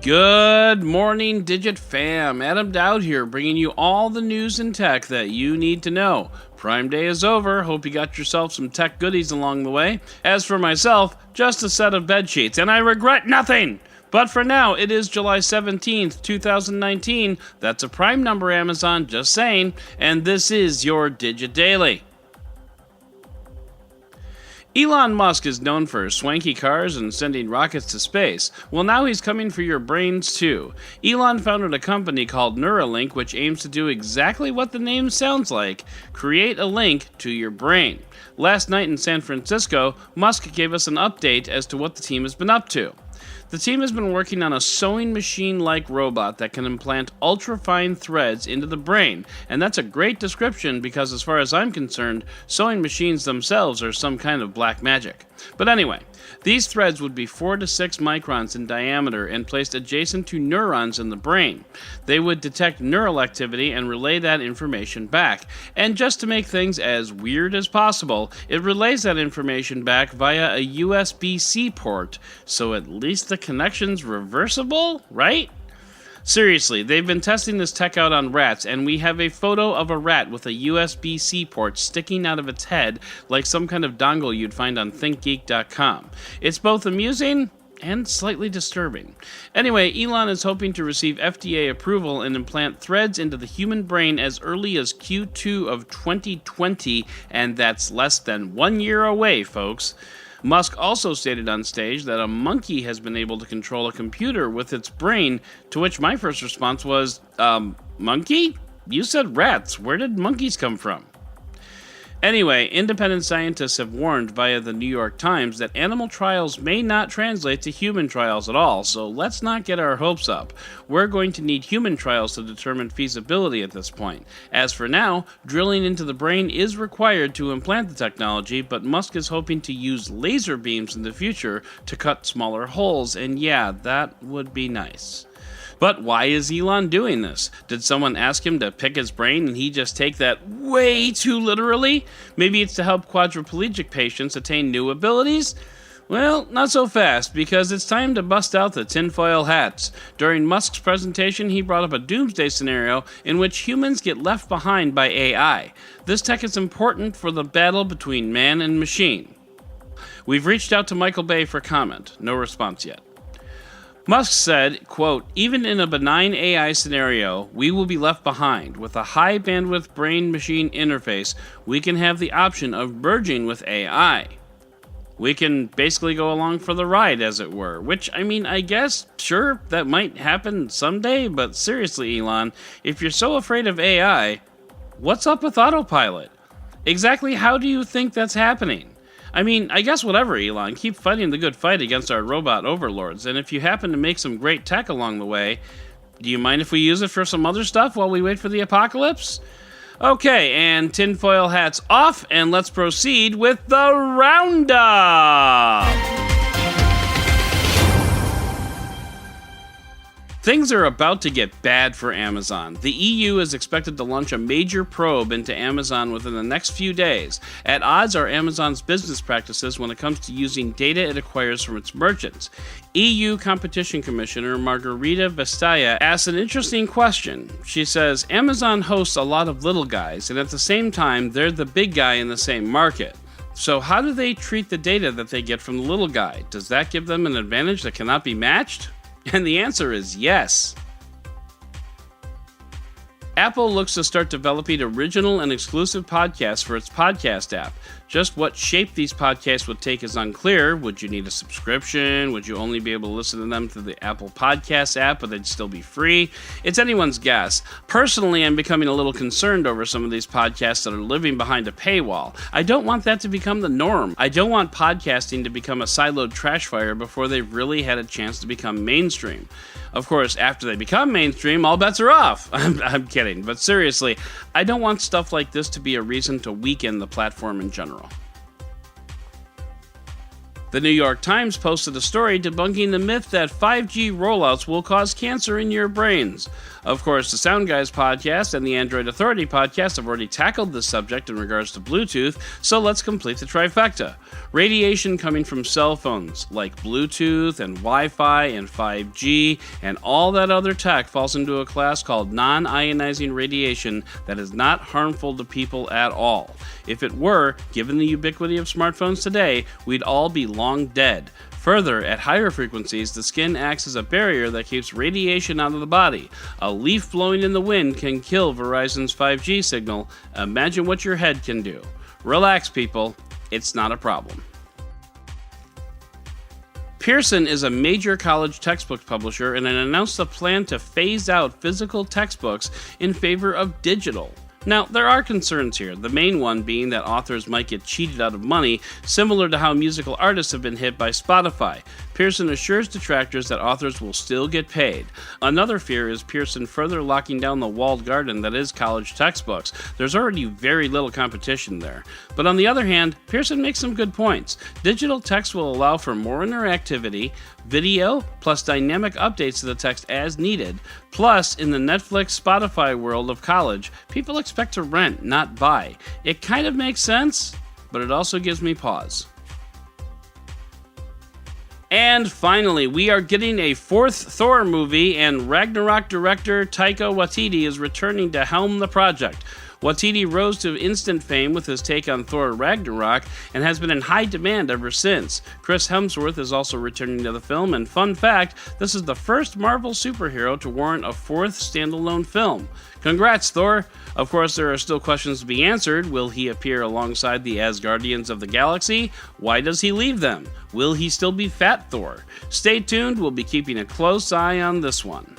Good morning, Digit fam. Adam Dowd here, bringing you all the news and tech that you need to know. Prime Day is over. Hope you got yourself some tech goodies along the way. As for myself, just a set of bed sheets, and I regret nothing. But for now, it is July 17th, 2019. That's a prime number, Amazon, just saying. And this is your Digit Daily. Elon Musk is known for swanky cars and sending rockets to space. Well, now he's coming for your brains too. Elon founded a company called Neuralink, which aims to do exactly what the name sounds like: create a link to your brain. Last night in San Francisco, Musk gave us an update as to what the team has been up to. The team has been working on a sewing machine-like robot that can implant ultra-fine threads into the brain, and that's a great description because as far as I'm concerned, sewing machines themselves are some kind of black magic. But anyway, these threads would be 4 to 6 microns in diameter and placed adjacent to neurons in the brain. They would detect neural activity and relay that information back. And just to make things as weird as possible, it relays that information back via a USB-C port, so at least the connection's reversible, right? Seriously, they've been testing this tech out on rats, and we have a photo of a rat with a USB-C port sticking out of its head like some kind of dongle you'd find on ThinkGeek.com. It's both amusing and slightly disturbing. Anyway, Elon is hoping to receive FDA approval and implant threads into the human brain as early as Q2 of 2020, and that's less than 1 year away, folks. Musk also stated on stage that a monkey has been able to control a computer with its brain, to which my first response was, monkey? You said rats. Where did monkeys come from? Anyway, independent scientists have warned via the New York Times that animal trials may not translate to human trials at all, so let's not get our hopes up. We're going to need human trials to determine feasibility at this point. As for now, drilling into the brain is required to implant the technology, but Musk is hoping to use laser beams in the future to cut smaller holes, and yeah, that would be nice. But why is Elon doing this? Did someone ask him to pick his brain and he just take that way too literally? Maybe it's to help quadriplegic patients attain new abilities? Well, not so fast, because it's time to bust out the tinfoil hats. During Musk's presentation, he brought up a doomsday scenario in which humans get left behind by AI. This tech is important for the battle between man and machine. We've reached out to Michael Bay for comment. No response yet. Musk said, quote, "Even in a benign AI scenario, we will be left behind. With a high bandwidth brain-machine interface, we can have the option of merging with AI. We can basically go along for the ride, as it were." Which, I mean, I guess, sure, that might happen someday, but seriously, Elon, if you're so afraid of AI, what's up with autopilot? Exactly how do you think that's happening? I mean, I guess whatever, Elon. Keep fighting the good fight against our robot overlords, and if you happen to make some great tech along the way, do you mind if we use it for some other stuff while we wait for the apocalypse? Okay, and tinfoil hats off, and let's proceed with the roundup! Things are about to get bad for Amazon. The EU is expected to launch a major probe into Amazon within the next few days. At odds are Amazon's business practices when it comes to using data it acquires from its merchants. EU Competition Commissioner Margarita Vestager asks an interesting question. She says, Amazon hosts a lot of little guys, and at the same time, they're the big guy in the same market. So how do they treat the data that they get from the little guy? Does that give them an advantage that cannot be matched? And the answer is yes. Apple looks to start developing original and exclusive podcasts for its podcast app. Just what shape these podcasts would take is unclear. Would you need a subscription? Would you only be able to listen to them through the Apple Podcasts app, but they'd still be free? It's anyone's guess. Personally, I'm becoming a little concerned over some of these podcasts that are living behind a paywall. I don't want that to become the norm. I don't want podcasting to become a siloed trash fire before they've really had a chance to become mainstream. Of course, after they become mainstream, all bets are off. I'm kidding, but seriously, I don't want stuff like this to be a reason to weaken the platform in general. The New York Times posted a story debunking the myth that 5G rollouts will cause cancer in your brains. Of course, the SoundGuys podcast and the Android Authority podcast have already tackled this subject in regards to Bluetooth, so let's complete the trifecta. Radiation coming from cell phones, like Bluetooth and Wi-Fi and 5G and all that other tech, falls into a class called non-ionizing radiation that is not harmful to people at all. If it were, given the ubiquity of smartphones today, we'd all be long dead. Further, at higher frequencies, the skin acts as a barrier that keeps radiation out of the body. A leaf blowing in the wind can kill Verizon's 5G signal. Imagine what your head can do. Relax, people. It's not a problem. Pearson is a major college textbook publisher and announced a plan to phase out physical textbooks in favor of digital. Now, there are concerns here, the main one being that authors might get cheated out of money, similar to how musical artists have been hit by Spotify. Pearson assures detractors that authors will still get paid. Another fear is Pearson further locking down the walled garden that is college textbooks. There's already very little competition there. But on the other hand, Pearson makes some good points. Digital text will allow for more interactivity, video, plus dynamic updates to the text as needed. Plus, in the Netflix, Spotify world of college, people expect to rent, not buy. It kind of makes sense, but it also gives me pause. And finally, we are getting a fourth Thor movie, and Ragnarok director Taika Waititi is returning to helm the project. Waititi rose to instant fame with his take on Thor Ragnarok and has been in high demand ever since. Chris Hemsworth is also returning to the film, and fun fact, this is the first Marvel superhero to warrant a fourth standalone film. Congrats, Thor! Of course, there are still questions to be answered. Will he appear alongside the Asgardians of the Galaxy? Why does he leave them? Will he still be Fat Thor? Stay tuned, we'll be keeping a close eye on this one.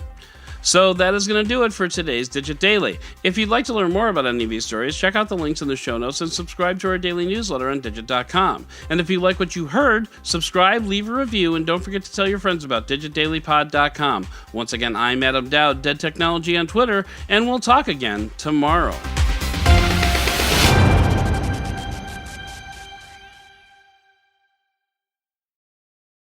So that is going to do it for today's Digit Daily. If you'd like to learn more about any of these stories, check out the links in the show notes and subscribe to our daily newsletter on Digit.com. And if you like what you heard, subscribe, leave a review, and don't forget to tell your friends about DigitDailyPod.com. Once again, I'm Adam Dowd, Dead Technology on Twitter, and we'll talk again tomorrow.